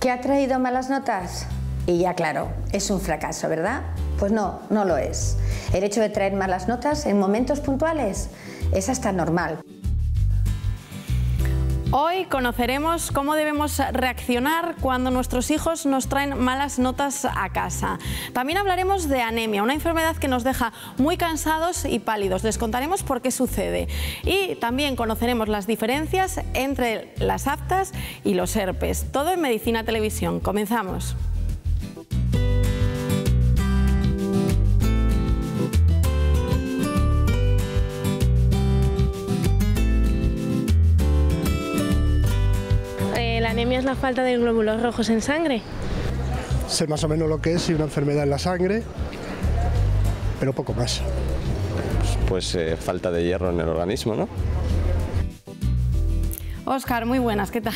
¿Que ha traído malas notas? Y ya claro, es un fracaso, ¿verdad? Pues no, no lo es. El hecho de traer malas notas en momentos puntuales es hasta normal. Hoy conoceremos cómo debemos reaccionar cuando nuestros hijos nos traen malas notas a casa. También hablaremos de anemia, una enfermedad que nos deja muy cansados y pálidos. Les contaremos por qué sucede. Y también conoceremos las diferencias entre las aftas y los herpes. Todo en Medicina Televisión. Comenzamos. ¿La anemia es la falta de glóbulos rojos en sangre? Sé más o menos lo que es y una enfermedad en la sangre, pero poco más. Pues falta de hierro en el organismo, ¿no? Óscar, muy buenas, ¿qué tal?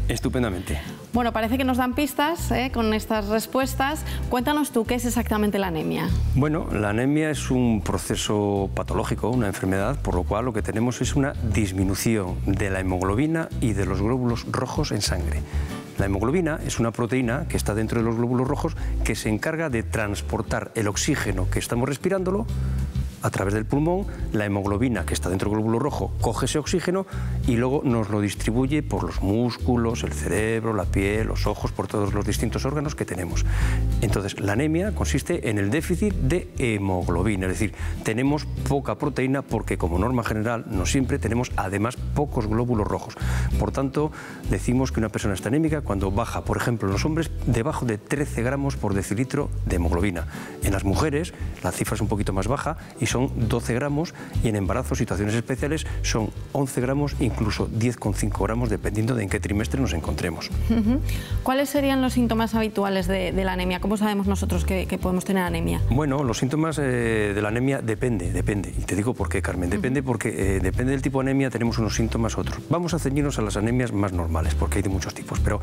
Estupendamente. Bueno, parece que nos dan pistas con estas respuestas. Cuéntanos tú, ¿qué es exactamente la anemia? Bueno, la anemia es un proceso patológico, una enfermedad, por lo cual lo que tenemos es una disminución de la hemoglobina y de los glóbulos rojos en sangre. La hemoglobina es una proteína que está dentro de los glóbulos rojos que se encarga de transportar el oxígeno que estamos respirándolo a través del pulmón. La hemoglobina que está dentro del glóbulo rojo coge ese oxígeno y luego nos lo distribuye por los músculos, el cerebro, la piel, los ojos, por todos los distintos órganos que tenemos. Entonces, la anemia consiste en el déficit de hemoglobina, es decir, tenemos poca proteína porque, como norma general, no siempre tenemos además pocos glóbulos rojos. Por tanto, decimos que una persona está anémica cuando baja, por ejemplo, en los hombres, debajo de 13 gramos por decilitro de hemoglobina. En las mujeres, la cifra es un poquito más baja y son 12 gramos, y en embarazos, situaciones especiales, son 11 gramos, incluso 10,5 gramos, dependiendo de en qué trimestre nos encontremos. ¿Cuáles serían los síntomas habituales de la anemia? ¿Cómo sabemos nosotros que podemos tener anemia? Bueno, los síntomas de la anemia depende. Y te digo por qué, Carmen. Depende porque depende del tipo de anemia, tenemos unos síntomas u otros. Vamos a ceñirnos a las anemias más normales, porque hay de muchos tipos. Pero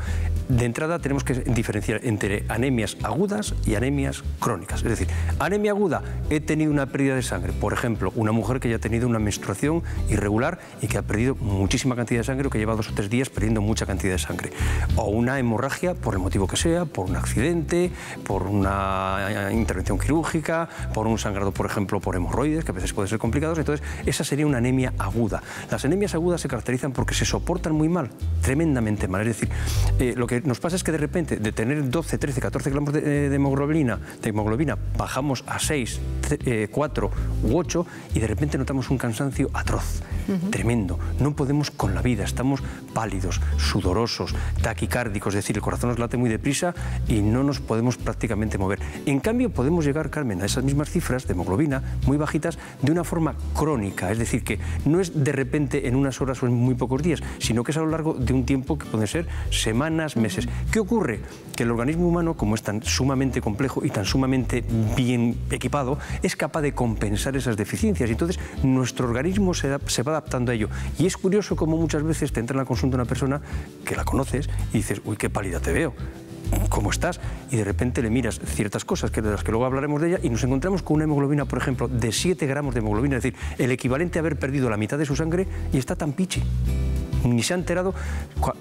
de entrada tenemos que diferenciar entre anemias agudas y anemias crónicas. Es decir, anemia aguda, he tenido una pérdida de sangre. Por ejemplo, una mujer que ya ha tenido una menstruación irregular y que ha perdido muchísima cantidad de sangre o que lleva 2 o 3 días perdiendo mucha cantidad de sangre. O una hemorragia, por el motivo que sea, por un accidente, por una intervención quirúrgica, por un sangrado, por ejemplo, por hemorroides, que a veces pueden ser complicados. Entonces, esa sería una anemia aguda. Las anemias agudas se caracterizan porque se soportan muy mal, tremendamente mal. Es decir, lo que nos pasa es que de repente, de tener 12, 13, 14 gramos de hemoglobina, bajamos a 6, 4 u 8 y de repente notamos un cansancio atroz, tremendo. No podemos con la vida, estamos pálidos, sudorosos, taquicárdicos, es decir, el corazón nos late muy deprisa y no nos podemos prácticamente mover. En cambio, podemos llegar, Carmen, a esas mismas cifras de hemoglobina muy bajitas de una forma crónica, es decir, que no es de repente en unas horas o en muy pocos días, sino que es a lo largo de un tiempo que pueden ser semanas, meses. ¿Qué ocurre? Que el organismo humano, como es tan sumamente complejo y tan sumamente bien equipado, es capaz de compensar esas deficiencias, y entonces nuestro organismo se va adaptando a ello. Y es curioso cómo muchas veces te entra en la consulta una persona que la conoces y dices, uy, qué pálida te veo, ¿cómo estás? Y de repente le miras ciertas cosas, de las que luego hablaremos de ella, y nos encontramos con una hemoglobina, por ejemplo, de 7 gramos de hemoglobina, es decir, el equivalente a haber perdido la mitad de su sangre, y está tan pichi. Ni se ha enterado,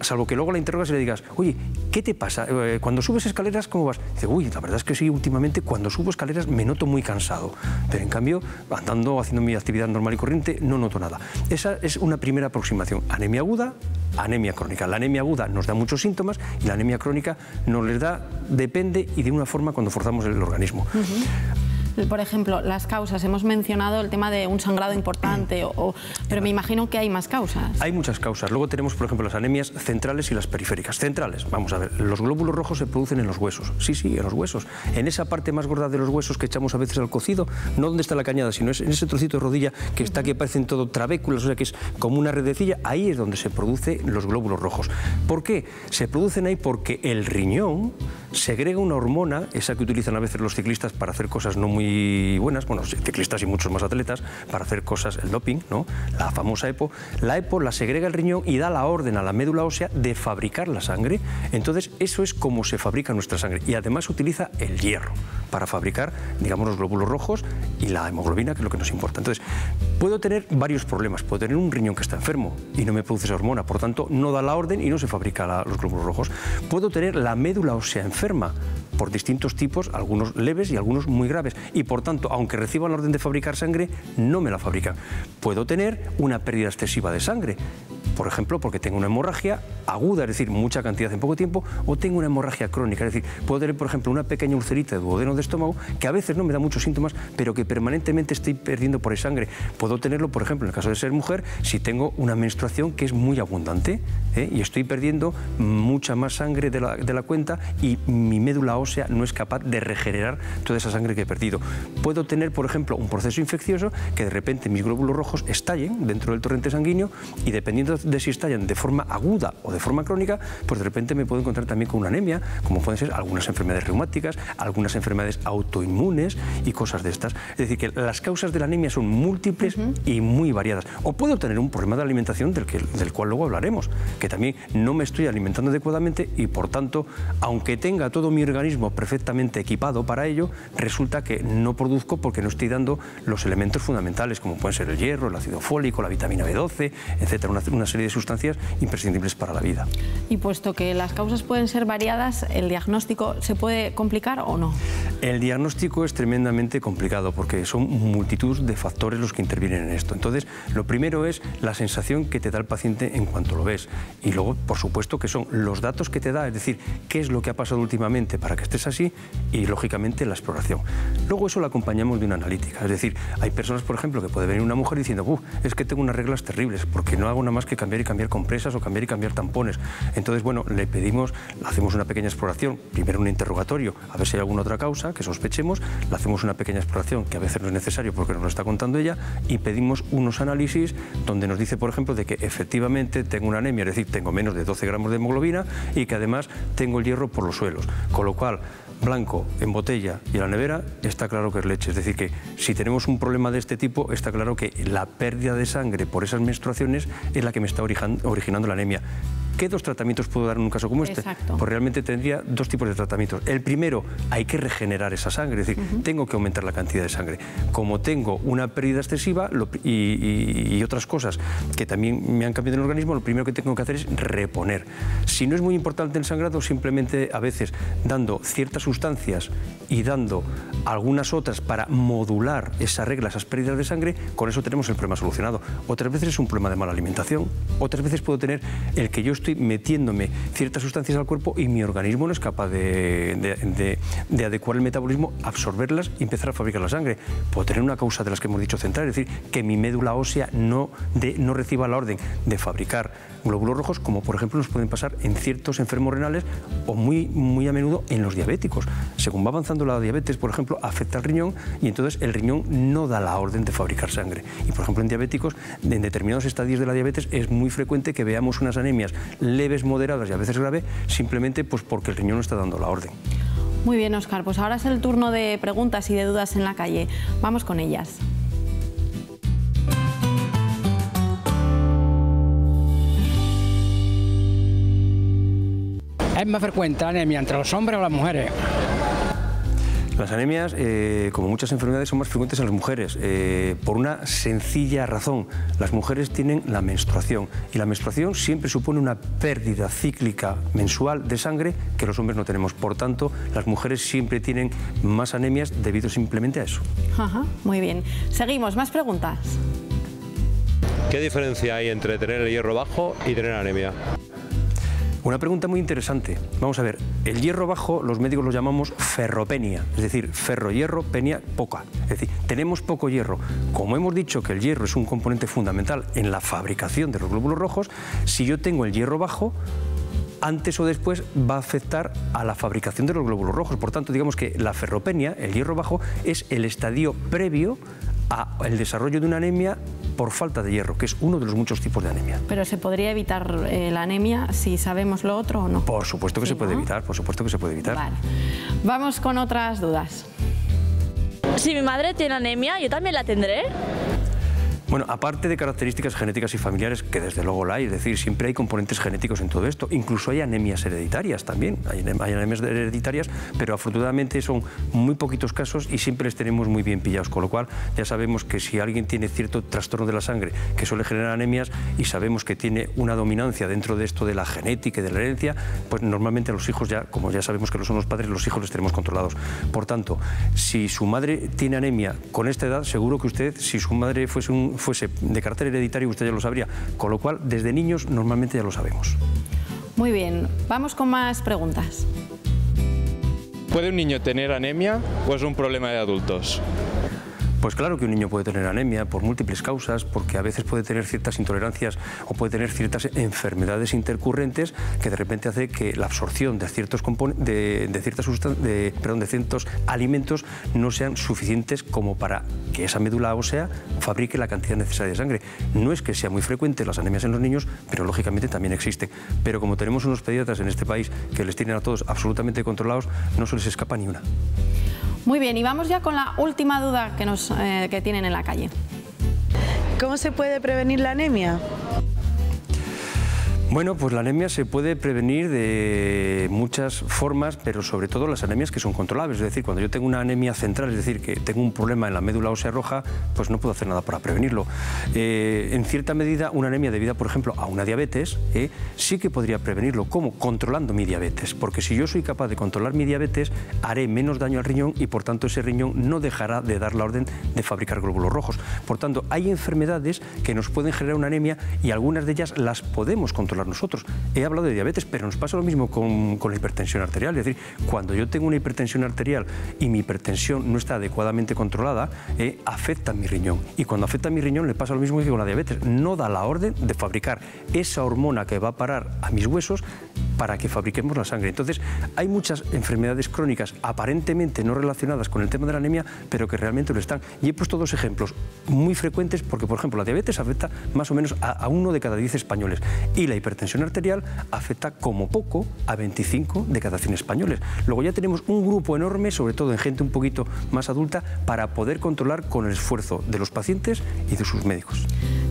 salvo que luego la interrogas y le digas, oye, ¿qué te pasa? Cuando subes escaleras, ¿cómo vas? Dice, uy, la verdad es que sí, últimamente cuando subo escaleras me noto muy cansado, pero en cambio, andando, haciendo mi actividad normal y corriente, no noto nada. Esa es una primera aproximación. Anemia aguda, anemia crónica. La anemia aguda nos da muchos síntomas y la anemia crónica nos les da, depende y de una forma cuando forzamos el organismo. Por ejemplo, las causas. Hemos mencionado el tema de un sangrado importante, pero me imagino que hay más causas. Hay muchas causas. Luego tenemos, por ejemplo, las anemias centrales y las periféricas. Centrales, vamos a ver, los glóbulos rojos se producen en los huesos. Sí, en los huesos. En esa parte más gorda de los huesos que echamos a veces al cocido, no donde está la cañada, sino en ese trocito de rodilla que está, que parecen todo trabéculas, o sea que es como una redecilla, ahí es donde se producen los glóbulos rojos. ¿Por qué? Se producen ahí porque el riñón segrega una hormona, esa que utilizan a veces los ciclistas para hacer cosas no muy muy buenas, bueno, ciclistas y muchos más atletas, para hacer cosas, el doping, ¿no? La famosa EPO. La EPO la segrega el riñón y da la orden a la médula ósea de fabricar la sangre. Entonces, eso es como se fabrica nuestra sangre. Y además utiliza el hierro para fabricar, digamos, los glóbulos rojos y la hemoglobina, que es lo que nos importa. Entonces, puedo tener varios problemas. Puedo tener un riñón que está enfermo y no me produce esa hormona, por tanto, no da la orden y no se fabrica los glóbulos rojos. Puedo tener la médula ósea enferma por distintos tipos, algunos leves y algunos muy graves, y por tanto, aunque reciba la orden de fabricar sangre, no me la fabrican. Puedo tener una pérdida excesiva de sangre, por ejemplo, porque tengo una hemorragia aguda, es decir, mucha cantidad en poco tiempo, o tengo una hemorragia crónica, es decir, puedo tener, por ejemplo, una pequeña ulcerita de duodeno de estómago, que a veces no me da muchos síntomas, pero que permanentemente estoy perdiendo por ahí sangre. Puedo tenerlo, por ejemplo, en el caso de ser mujer, si tengo una menstruación que es muy abundante, y estoy perdiendo mucha más sangre de la cuenta y mi médula ósea no es capaz de regenerar toda esa sangre que he perdido. Puedo tener, por ejemplo, un proceso infeccioso que de repente mis glóbulos rojos estallen dentro del torrente sanguíneo y dependiendo de si estallan de forma aguda o de forma crónica, pues de repente me puedo encontrar también con una anemia, como pueden ser algunas enfermedades reumáticas, algunas enfermedades autoinmunes y cosas de estas. Es decir, que las causas de la anemia son múltiples y muy variadas. O puedo tener un problema de alimentación del cual luego hablaremos, que también no me estoy alimentando adecuadamente y por tanto, aunque tenga todo mi organismo perfectamente equipado para ello, resulta que no produzco porque no estoy dando los elementos fundamentales, como pueden ser el hierro, el ácido fólico, la vitamina B12, etcétera, una serie de sustancias imprescindibles para la vida. Y puesto que las causas pueden ser variadas, ¿el diagnóstico se puede complicar o no? El diagnóstico es tremendamente complicado porque son multitud de factores los que intervienen en esto. Entonces, lo primero es la sensación que te da el paciente en cuanto lo ves. Y luego, por supuesto, que son los datos que te da, es decir, qué es lo que ha pasado últimamente para que estés así y, lógicamente, la exploración. Luego eso lo acompañamos de una analítica. Es decir, hay personas, por ejemplo, que puede venir una mujer diciendo es que tengo unas reglas terribles porque no hago nada más que cambiar y cambiar compresas o cambiar y cambiar tampones. Entonces, bueno, le pedimos, hacemos una pequeña exploración, primero un interrogatorio, a ver si hay alguna otra causa que sospechemos, le hacemos una pequeña exploración que a veces no es necesario porque nos lo está contando ella y pedimos unos análisis donde nos dice, por ejemplo, de que efectivamente tengo una anemia, es decir, tengo menos de 12 gramos de hemoglobina y que además tengo el hierro por los suelos, con lo cual blanco en botella y en la nevera está claro que es leche. Es decir, que si tenemos un problema de este tipo, está claro que la pérdida de sangre por esas menstruaciones es la que me está originando la anemia. ¿Qué dos tratamientos puedo dar en un caso como este? Exacto. Pues realmente tendría dos tipos de tratamientos. El primero, hay que regenerar esa sangre, es decir, tengo que aumentar la cantidad de sangre. Como tengo una pérdida excesiva y otras cosas que también me han cambiado en el organismo, lo primero que tengo que hacer es reponer. Si no es muy importante el sangrado, simplemente a veces dando ciertas sustancias y dando algunas otras para modular esa regla, esas pérdidas de sangre, con eso tenemos el problema solucionado. Otras veces es un problema de mala alimentación, otras veces puedo tener el que yo estoy metiéndome ciertas sustancias al cuerpo y mi organismo no es capaz de adecuar el metabolismo, absorberlas y empezar a fabricar la sangre. Puedo tener una causa de las que hemos dicho central, es decir, que mi médula ósea no reciba la orden de fabricar glóbulos rojos, como por ejemplo nos pueden pasar en ciertos enfermos renales o muy a menudo en los diabéticos. Según va avanzando la diabetes, por ejemplo, afecta al riñón y entonces el riñón no da la orden de fabricar sangre. Y por ejemplo en diabéticos, en determinados estadios de la diabetes es muy frecuente que veamos unas anemias leves, moderadas y a veces grave, simplemente pues porque el riñón no está dando la orden. Muy bien, Óscar, pues ahora es el turno de preguntas y de dudas en la calle. Vamos con ellas. ¿Es más frecuente la anemia entre los hombres o las mujeres? Las anemias, como muchas enfermedades, son más frecuentes en las mujeres, por una sencilla razón. Las mujeres tienen la menstruación y la menstruación siempre supone una pérdida cíclica mensual de sangre que los hombres no tenemos. Por tanto, las mujeres siempre tienen más anemias debido simplemente a eso. Ajá, muy bien. Seguimos, más preguntas. ¿Qué diferencia hay entre tener el hierro bajo y tener anemia? Una pregunta muy interesante. Vamos a ver, el hierro bajo los médicos lo llamamos ferropenia, es decir, ferro, hierro, penia, poca. Es decir, tenemos poco hierro. Como hemos dicho que el hierro es un componente fundamental en la fabricación de los glóbulos rojos, si yo tengo el hierro bajo, antes o después va a afectar a la fabricación de los glóbulos rojos. Por tanto, digamos que la ferropenia, el hierro bajo, es el estadio previo al desarrollo de una anemia por falta de hierro, que es uno de los muchos tipos de anemia. ¿Pero se podría evitar la anemia si sabemos lo otro o no? Por supuesto que se puede evitar, por supuesto que se puede evitar. Vale. Vamos con otras dudas. Si mi madre tiene anemia, ¿yo también la tendré? Bueno, aparte de características genéticas y familiares, que desde luego la hay, es decir, siempre hay componentes genéticos en todo esto, incluso hay anemias hereditarias también, hay anemias hereditarias, pero afortunadamente son muy poquitos casos y siempre les tenemos muy bien pillados, con lo cual ya sabemos que si alguien tiene cierto trastorno de la sangre que suele generar anemias y sabemos que tiene una dominancia dentro de esto de la genética y de la herencia, pues normalmente a los hijos ya, como ya sabemos que lo son los padres, los hijos los tenemos controlados. Por tanto, si su madre tiene anemia con esta edad, seguro que usted, si su madre fuese de carácter hereditario, usted ya lo sabría, con lo cual desde niños normalmente ya lo sabemos. Muy bien, vamos con más preguntas. ¿Puede un niño tener anemia o es un problema de adultos? Pues claro que un niño puede tener anemia por múltiples causas, porque a veces puede tener ciertas intolerancias o puede tener ciertas enfermedades intercurrentes que de repente hace que la absorción de ciertos ciertos alimentos no sean suficientes como para que esa médula ósea fabrique la cantidad necesaria de sangre. No es que sea muy frecuente las anemias en los niños, pero lógicamente también existen. Pero como tenemos unos pediatras en este país que les tienen a todos absolutamente controlados, no se les escapa ni una. Muy bien, y vamos ya con la última duda que tienen en la calle. ¿Cómo se puede prevenir la anemia? Bueno, pues la anemia se puede prevenir de muchas formas, pero sobre todo las anemias que son controlables. Es decir, cuando yo tengo una anemia central, es decir, que tengo un problema en la médula ósea roja, pues no puedo hacer nada para prevenirlo. En cierta medida, una anemia debida, por ejemplo, a una diabetes, sí que podría prevenirlo. ¿Cómo? Controlando mi diabetes. Porque si yo soy capaz de controlar mi diabetes, haré menos daño al riñón y, por tanto, ese riñón no dejará de dar la orden de fabricar glóbulos rojos. Por tanto, hay enfermedades que nos pueden generar una anemia y algunas de ellas las podemos controlar nosotros. He hablado de diabetes, pero nos pasa lo mismo con la hipertensión arterial. Es decir, cuando yo tengo una hipertensión arterial y mi hipertensión no está adecuadamente controlada, afecta a mi riñón. Y cuando afecta a mi riñón le pasa lo mismo que con la diabetes. No da la orden de fabricar esa hormona que va a parar a mis huesos para que fabriquemos la sangre. Entonces, hay muchas enfermedades crónicas aparentemente no relacionadas con el tema de la anemia, pero que realmente lo están. Y he puesto dos ejemplos muy frecuentes porque, por ejemplo, la diabetes afecta más o menos a 1 de cada 10 españoles y la hipertensión arterial afecta como poco a 25 de cada 100 españoles. Luego ya tenemos un grupo enorme, sobre todo en gente un poquito más adulta, para poder controlar con el esfuerzo de los pacientes y de sus médicos.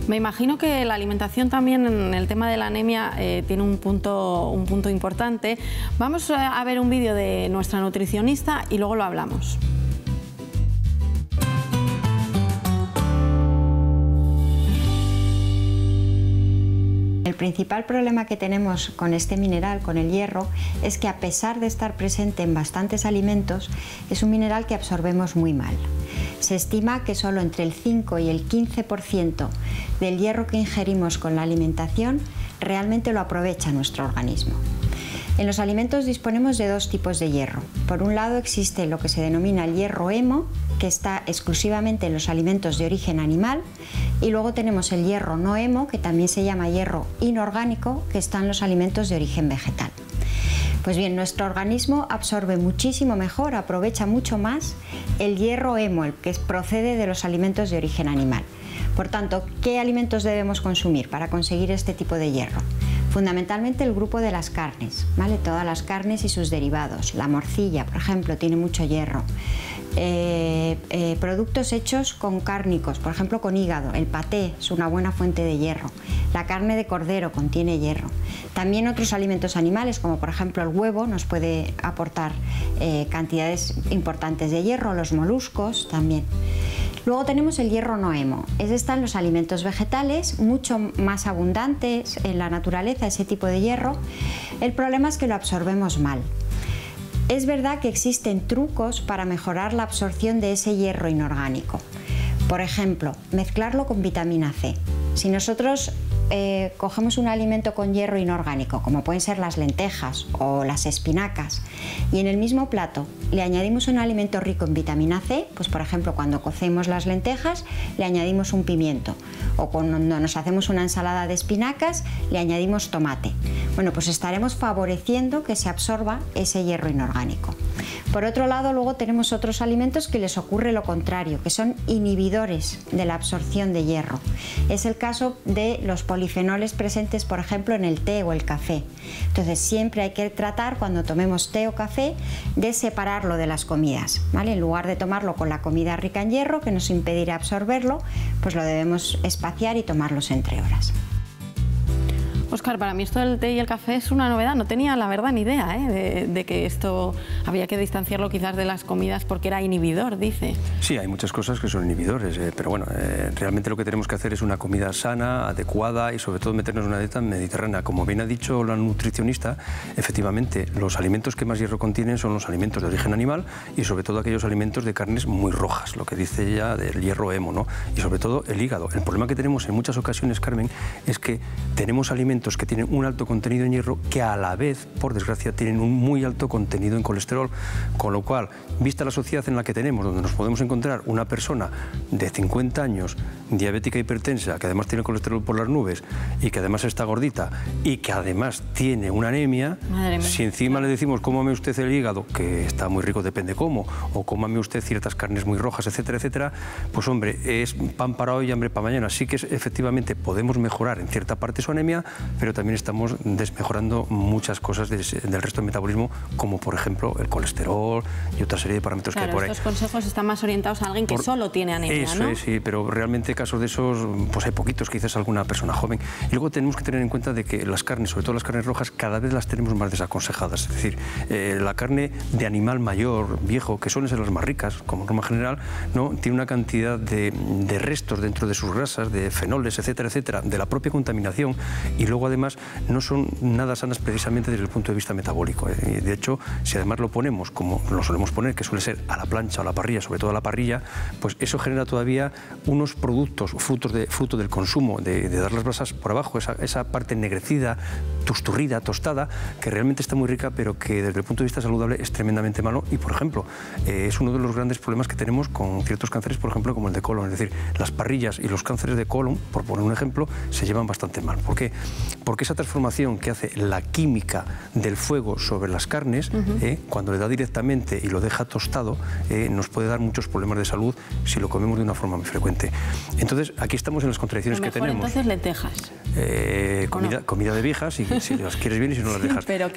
Me imagino que la alimentación también en el tema de la anemia tiene un punto importante. Vamos a ver un vídeo de nuestra nutricionista y luego lo hablamos. El principal problema que tenemos con este mineral, con el hierro, es que a pesar de estar presente en bastantes alimentos, es un mineral que absorbemos muy mal. Se estima que solo entre el 5 y el 15% del hierro que ingerimos con la alimentación realmente lo aprovecha nuestro organismo. En los alimentos disponemos de dos tipos de hierro. Por un lado existe lo que se denomina el hierro hemo, que está exclusivamente en los alimentos de origen animal, y luego tenemos el hierro no hemo, que también se llama hierro inorgánico, que está en los alimentos de origen vegetal. Pues bien, nuestro organismo absorbe muchísimo mejor, aprovecha mucho más el hierro hemo, el que procede de los alimentos de origen animal. Por tanto, ¿qué alimentos debemos consumir para conseguir este tipo de hierro? Fundamentalmente el grupo de las carnes, ¿vale? Todas las carnes y sus derivados. La morcilla, por ejemplo, tiene mucho hierro. Productos hechos con cárnicos, por ejemplo con hígado. El paté es una buena fuente de hierro. La carne de cordero contiene hierro. También otros alimentos animales, como por ejemplo el huevo, nos puede aportar cantidades importantes de hierro. Los moluscos también. Luego tenemos el hierro no hemo. Ese está en los alimentos vegetales, mucho más abundantes en la naturaleza, ese tipo de hierro. El problema es que lo absorbemos mal. Es verdad que existen trucos para mejorar la absorción de ese hierro inorgánico. Por ejemplo, mezclarlo con vitamina C. Si nosotros cogemos un alimento con hierro inorgánico, como pueden ser las lentejas o las espinacas, y en el mismo plato le añadimos un alimento rico en vitamina C, pues por ejemplo cuando cocemos las lentejas le añadimos un pimiento, o cuando nos hacemos una ensalada de espinacas le añadimos tomate. bueno, pues estaremos favoreciendo que se absorba ese hierro inorgánico. Por otro lado, luego tenemos otros alimentos que les ocurre lo contrario, que son inhibidores de la absorción de hierro. Es el caso de los polifenoles presentes, por ejemplo, en el té o el café. Entonces, siempre hay que tratar, cuando tomemos té o café, de separarlo de las comidas, ¿vale? En lugar de tomarlo con la comida rica en hierro, que nos impedirá absorberlo, pues lo debemos espaciar y tomarlos entre horas. Óscar, para mí esto del té y el café es una novedad. No tenía, la verdad, ni idea de que esto había que distanciarlo quizás de las comidas porque era inhibidor, dice. Sí, hay muchas cosas que son inhibidores, pero bueno, realmente lo que tenemos que hacer es una comida sana, adecuada y sobre todo meternos en una dieta mediterránea. Como bien ha dicho la nutricionista, efectivamente, los alimentos que más hierro contienen son los alimentos de origen animal y sobre todo aquellos alimentos de carnes muy rojas, lo que dice ella del hierro hemo, ¿no? Y sobre todo el hígado. El problema que tenemos en muchas ocasiones, Carmen, es que tenemos alimentos que tienen un alto contenido en hierro que a la vez, por desgracia, tienen un muy alto contenido en colesterol, con lo cual, vista la sociedad en la que tenemos, donde nos podemos encontrar una persona de 50 años, diabética hipertensa, que además tiene colesterol por las nubes y que además está gordita y que además tiene una anemia, si encima le decimos cómame usted el hígado, que está muy rico, depende cómo, o cómame usted ciertas carnes muy rojas, etcétera, etcétera, pues hombre, es pan para hoy y hambre para mañana. Sí que efectivamente podemos mejorar en cierta parte su anemia, pero también estamos desmejorando muchas cosas del resto del metabolismo, como por ejemplo el colesterol y otra serie de parámetros que hay por ahí. Estos consejos están más orientados a alguien que solo tiene anemia, eso, ¿no? Es, sí, pero realmente casos de esos, pues hay poquitos, quizás alguna persona joven. Y luego tenemos que tener en cuenta de que las carnes, sobre todo las carnes rojas, cada vez las tenemos más desaconsejadas. Es decir, la carne de animal mayor, viejo, que suelen ser las más ricas, como norma general, ¿no? Tiene una cantidad de restos dentro de sus grasas, de fenoles, etcétera, etcétera, de la propia contaminación, y luego además no son nada sanas precisamente desde el punto de vista metabólico. De hecho, si además lo ponemos como lo solemos poner, que suele ser a la plancha o a la parrilla, sobre todo a la parrilla, pues eso genera todavía unos productos, fruto del consumo, de dar las brasas por abajo, esa parte ennegrecida, tusturrida, tostada, que realmente está muy rica, pero que desde el punto de vista saludable es tremendamente malo y, por ejemplo, es uno de los grandes problemas que tenemos con ciertos cánceres, por ejemplo, como el de colon. Es decir, las parrillas y los cánceres de colon, por poner un ejemplo, se llevan bastante mal. ¿Por qué? Porque esa transformación que hace la química del fuego sobre las carnes, cuando le da directamente y lo deja tostado, nos puede dar muchos problemas de salud si lo comemos de una forma muy frecuente. Entonces, aquí estamos en las contradicciones que tenemos. Entonces, lentejas. Comida de viejas, y si las quieres bien y si no las dejas. Pero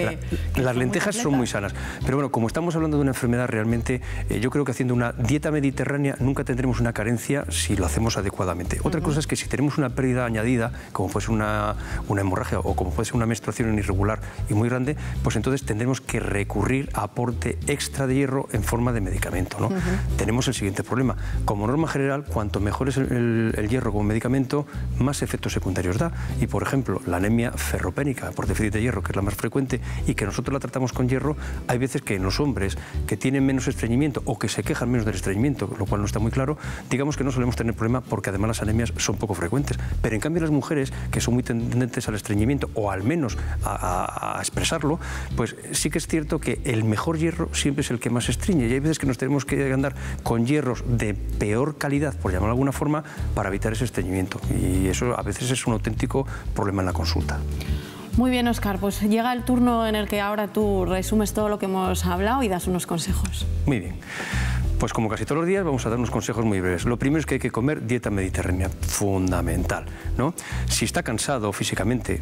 las lentejas son muy sanas. Pero bueno, como estamos hablando de una enfermedad realmente, yo creo que haciendo una dieta mediterránea nunca tendremos una carencia si lo hacemos adecuadamente. Otra cosa es que si tenemos una pérdida añadida, como puede ser una hemorragia o como puede ser una menstruación irregular y muy grande, pues entonces tendremos que recurrir a aporte extra de hierro en forma de medicamento, ¿no? Tenemos el siguiente problema. Como norma general, cuanto mejor es el hierro como medicamento, más efectos secundarios da. Y, por ejemplo, la anemia ferropénica por déficit de hierro, que es la más frecuente y que nosotros la tratamos con hierro, hay veces que en los hombres que tienen menos estreñimiento o que se quejan menos del estreñimiento, lo cual no está muy claro, digamos que no solemos tener problema porque además las anemias son poco frecuentes. Pero en cambio las mujeres, que son muy tendentes al estreñimiento o al menos a expresarlo, pues sí que es cierto que el mejor hierro siempre es el que más estreñe, y hay veces que nos tenemos que andar con hierros de peor calidad, por llamarlo de alguna forma, para evitar ese estreñimiento, y eso a veces es un auténtico problema en la consulta. Muy bien, Óscar, pues llega el turno en el que ahora tú resumes todo lo que hemos hablado y das unos consejos. Muy bien. Pues como casi todos los días vamos a dar unos consejos muy breves. Lo primero es que hay que comer dieta mediterránea, fundamental, ¿no? Si está cansado físicamente,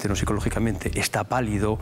no psicológicamente, está pálido,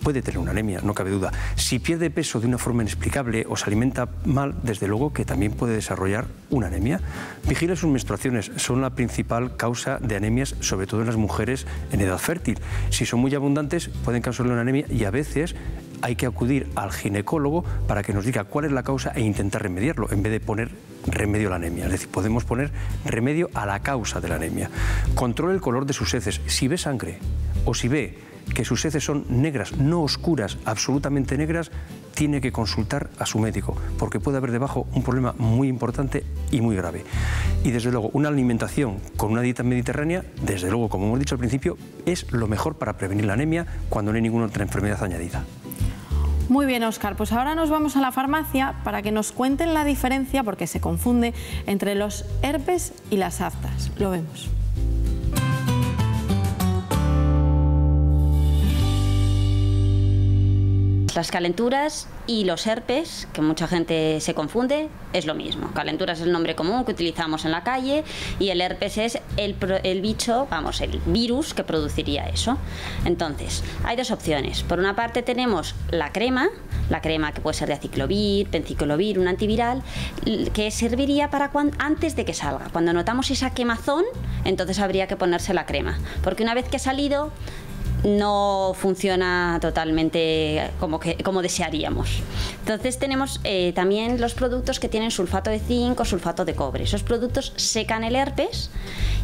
puede tener una anemia, no cabe duda. Si pierde peso de una forma inexplicable o se alimenta mal, desde luego que también puede desarrollar una anemia. Vigila sus menstruaciones, son la principal causa de anemias, sobre todo en las mujeres en edad fértil. Si son muy abundantes, pueden causarle una anemia, y a veces hay que acudir al ginecólogo para que nos diga cuál es la causa e intentar remediarlo, en vez de poner remedio a la anemia. Es decir, podemos poner remedio a la causa de la anemia. Controle el color de sus heces. Si ve sangre o si ve que sus heces son negras, no oscuras, absolutamente negras, tiene que consultar a su médico, porque puede haber debajo un problema muy importante y muy grave. Y desde luego, una alimentación con una dieta mediterránea, desde luego, como hemos dicho al principio, es lo mejor para prevenir la anemia cuando no hay ninguna otra enfermedad añadida. Muy bien, Óscar, pues ahora nos vamos a la farmacia para que nos cuenten la diferencia, porque se confunde, entre los herpes y las aftas. Lo vemos. Las calenturas y los herpes, que mucha gente se confunde, es lo mismo. Calenturas es el nombre común que utilizamos en la calle y el herpes es el bicho, vamos, el virus que produciría eso. Entonces, hay dos opciones. Por una parte tenemos la crema que puede ser de aciclovir, penciclovir, un antiviral, que serviría para antes de que salga. Cuando notamos esa quemazón, entonces habría que ponerse la crema, porque una vez que ha salido no funciona totalmente como desearíamos. Entonces tenemos también los productos que tienen sulfato de zinc o sulfato de cobre. Esos productos secan el herpes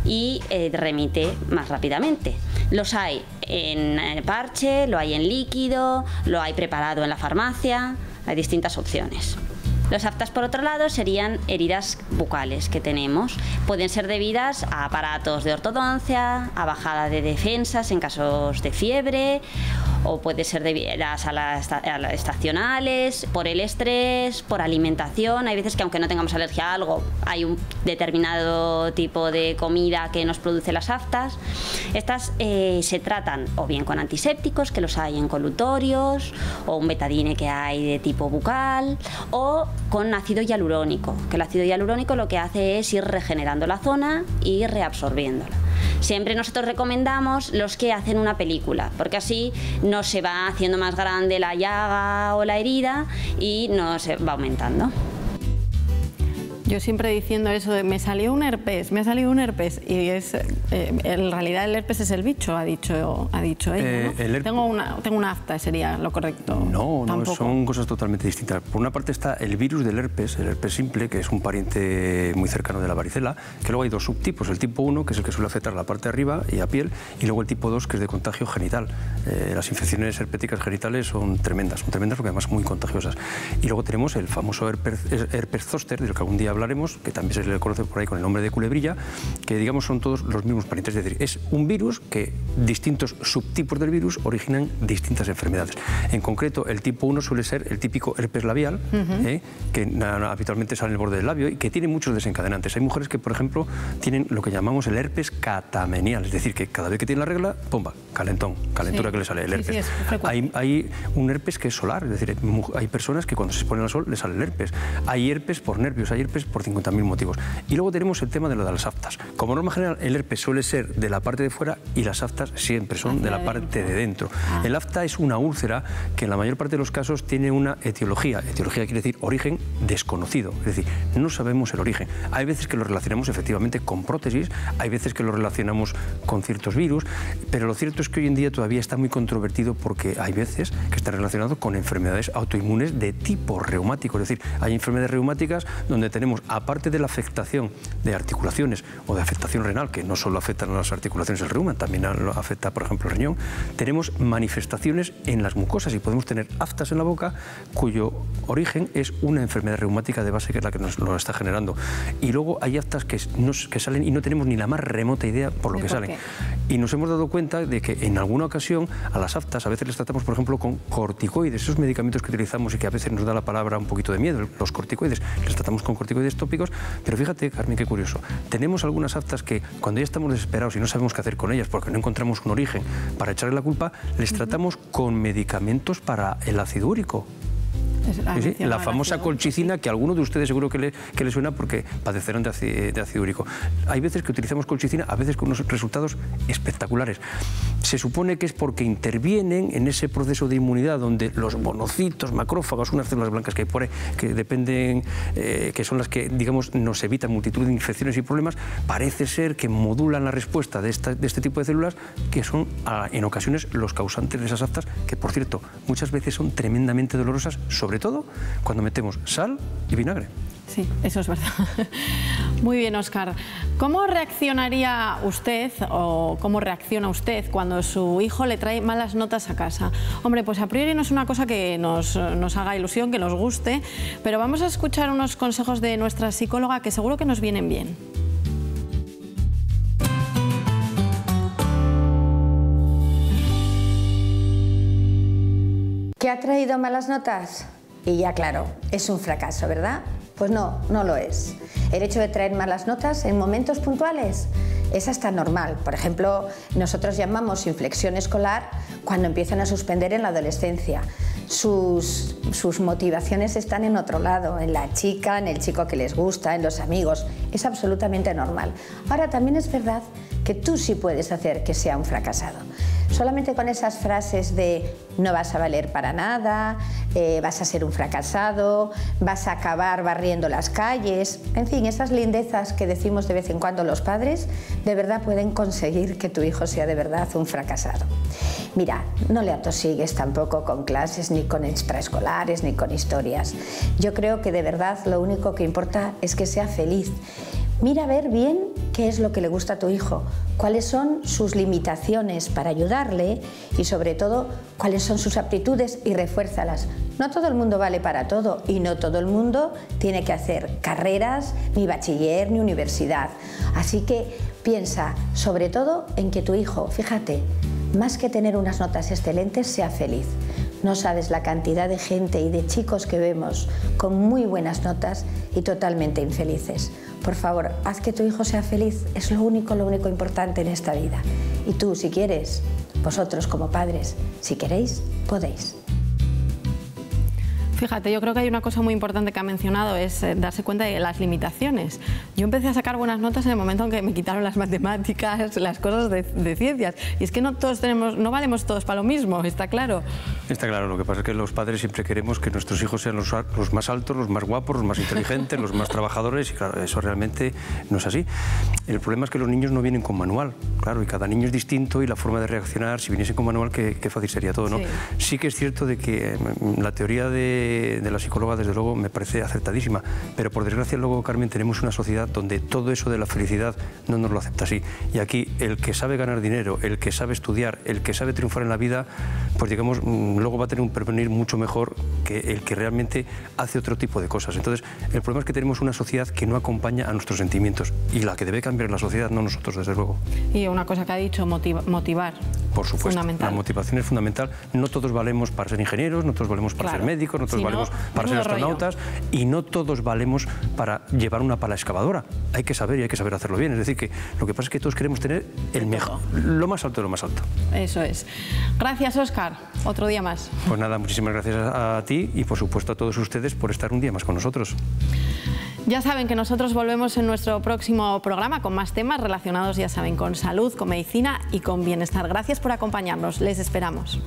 y remite más rápidamente. Los hay en parche, lo hay en líquido, lo hay preparado en la farmacia, hay distintas opciones. Los aftas, por otro lado, serían heridas bucales que tenemos. Pueden ser debidas a aparatos de ortodoncia, a bajada de defensas en casos de fiebre, o puede ser debidas a las estacionales, por el estrés, por alimentación. Hay veces que aunque no tengamos alergia a algo, hay un determinado tipo de comida que nos produce las aftas. Estas se tratan o bien con antisépticos, que los hay en colutorios, o un betadine que hay de tipo bucal, o con ácido hialurónico, que el ácido hialurónico lo que hace es ir regenerando la zona y reabsorbiéndola. Siempre nosotros recomendamos los que hacen una película, porque así no se va haciendo más grande la llaga o la herida y no se va aumentando. Yo siempre diciendo eso de me salió un herpes, y es en realidad el herpes es el bicho, ha dicho ella, ¿no? Tengo una afta, sería lo correcto. No, son cosas totalmente distintas. Por una parte está el virus del herpes, el herpes simple, que es un pariente muy cercano de la varicela, que luego hay dos subtipos, el tipo 1, que es el que suele afectar la parte de arriba y la piel, y luego el tipo 2, que es de contagio genital. Las infecciones herpéticas genitales son tremendas porque además son muy contagiosas. Y luego tenemos el famoso herpes zóster, del que algún día hablaremos, que también se le conoce por ahí con el nombre de culebrilla, que digamos son todos los mismos parientes, es decir, es un virus que distintos subtipos del virus originan distintas enfermedades. En concreto, el tipo 1 suele ser el típico herpes labial, que habitualmente sale en el borde del labio y que tiene muchos desencadenantes. Hay mujeres que, por ejemplo, tienen lo que llamamos el herpes catamenial, es decir, que cada vez que tienen la regla, ¡pumba!, calentura que le sale el herpes. Hay un herpes que es solar, es decir, hay personas que cuando se exponen al sol les sale el herpes. Hay herpes por nervios, hay herpes por 50.000 motivos. Y luego tenemos el tema de lo de las aftas. Como norma general, el herpes suele ser de la parte de fuera y las aftas siempre son de la parte de dentro. El afta es una úlcera que en la mayor parte de los casos tiene una etiología. Etiología quiere decir origen desconocido, es decir, no sabemos el origen. Hay veces que lo relacionamos efectivamente con prótesis, hay veces que lo relacionamos con ciertos virus, pero lo cierto es que hoy en día todavía está muy controvertido porque hay veces que está relacionado con enfermedades autoinmunes de tipo reumático, es decir, hay enfermedades reumáticas donde tenemos, aparte de la afectación de articulaciones o de afectación renal, que no solo afectan a las articulaciones del reuma, también afecta, por ejemplo, el riñón, tenemos manifestaciones en las mucosas y podemos tener aftas en la boca cuyo origen es una enfermedad reumática de base que es la que nos lo está generando. Y luego hay aftas que salen y no tenemos ni la más remota idea por lo que salen. Y nos hemos dado cuenta de que en alguna ocasión a las aftas a veces les tratamos, por ejemplo, con corticoides, esos medicamentos que utilizamos y que a veces nos da la palabra un poquito de miedo, los corticoides, les tratamos con corticoides tópicos, pero fíjate, Carmen, qué curioso, tenemos algunas aftas que cuando ya estamos desesperados y no sabemos qué hacer con ellas porque no encontramos un origen para echarle la culpa, les tratamos con medicamentos para el ácido úrico. La famosa colchicina, que a alguno de ustedes seguro que le suena porque padecerán de ácido úrico. Hay veces que utilizamos colchicina, a veces con unos resultados espectaculares. Se supone que es porque intervienen en ese proceso de inmunidad donde los monocitos, macrófagos, unas células blancas que hay por ahí, que dependen, que son las que, digamos, nos evitan multitud de infecciones y problemas, parece ser que modulan la respuesta de este tipo de células, que son en ocasiones los causantes de esas aftas, que por cierto, muchas veces son tremendamente dolorosas, sobre todo cuando metemos sal y vinagre. Sí, eso es verdad. Muy bien, Óscar. ¿Cómo reaccionaría usted o cómo reacciona usted cuando su hijo le trae malas notas a casa? Hombre, pues a priori no es una cosa que nos haga ilusión, que nos guste, pero vamos a escuchar unos consejos de nuestra psicóloga que seguro que nos vienen bien. ¿Qué ha traído malas notas? Y ya claro, es un fracaso, ¿verdad? Pues no, no lo es. El hecho de traer malas notas en momentos puntuales es hasta normal. Por ejemplo, nosotros llamamos inflexión escolar cuando empiezan a suspender en la adolescencia. sus motivaciones están en otro lado, en la chica, en el chico que les gusta, en los amigos. Es absolutamente normal. Ahora, también es verdad que tú sí puedes hacer que sea un fracasado. Solamente con esas frases de no vas a valer para nada, vas a ser un fracasado, vas a acabar barriendo las calles, en fin, esas lindezas que decimos de vez en cuando los padres, de verdad pueden conseguir que tu hijo sea de verdad un fracasado. Mira, no le atosigues tampoco con clases, ni con extraescolares, ni con historias. Yo creo que de verdad lo único que importa es que sea feliz. Mira a ver bien qué es lo que le gusta a tu hijo, cuáles son sus limitaciones para ayudarle y sobre todo cuáles son sus aptitudes y refuérzalas. No todo el mundo vale para todo y no todo el mundo tiene que hacer carreras, ni bachiller, ni universidad. Así que piensa sobre todo en que tu hijo, fíjate, más que tener unas notas excelentes, sea feliz. No sabes la cantidad de gente y de chicos que vemos con muy buenas notas y totalmente infelices. Por favor, haz que tu hijo sea feliz, es lo único importante en esta vida. Y tú, si quieres, vosotros como padres, si queréis, podéis. Fíjate, yo creo que hay una cosa muy importante que ha mencionado, es darse cuenta de las limitaciones. Yo empecé a sacar buenas notas en el momento en que me quitaron las matemáticas, las cosas de ciencias. Y es que no no valemos todos para lo mismo, está claro. Está claro, lo que pasa es que los padres siempre queremos que nuestros hijos sean los más altos, los más guapos, los más inteligentes, los más trabajadores, y claro, eso realmente no es así. El problema es que los niños no vienen con manual, claro, y cada niño es distinto y la forma de reaccionar, si viniese con manual, qué fácil sería todo, ¿no? Sí. Sí que es cierto de que la teoría de la psicóloga, desde luego, me parece acertadísima, pero por desgracia luego, Carmen, tenemos una sociedad donde todo eso de la felicidad no nos lo acepta así. Y aquí el que sabe ganar dinero, el que sabe estudiar, el que sabe triunfar en la vida, pues digamos, luego va a tener un porvenir mucho mejor que el que realmente hace otro tipo de cosas. Entonces, el problema es que tenemos una sociedad que no acompaña a nuestros sentimientos, y la que debe cambiar la sociedad, no nosotros, desde luego. Y una cosa que ha dicho, motivar. Por supuesto, la motivación es fundamental. No todos valemos para ser ingenieros, no todos valemos para ser médicos, no todos valemos para ser astronautas, y no todos valemos para llevar una pala excavadora. Hay que saber, y hay que saber hacerlo bien. Es decir, que lo que pasa es que todos queremos tener el mejor, lo más alto de lo más alto. Eso es. Gracias, Óscar. Otro día más. Pues nada, muchísimas gracias a ti y por supuesto a todos ustedes por estar un día más con nosotros. Ya saben que nosotros volvemos en nuestro próximo programa con más temas relacionados, ya saben, con salud, con medicina y con bienestar. Gracias por acompañarnos. Les esperamos.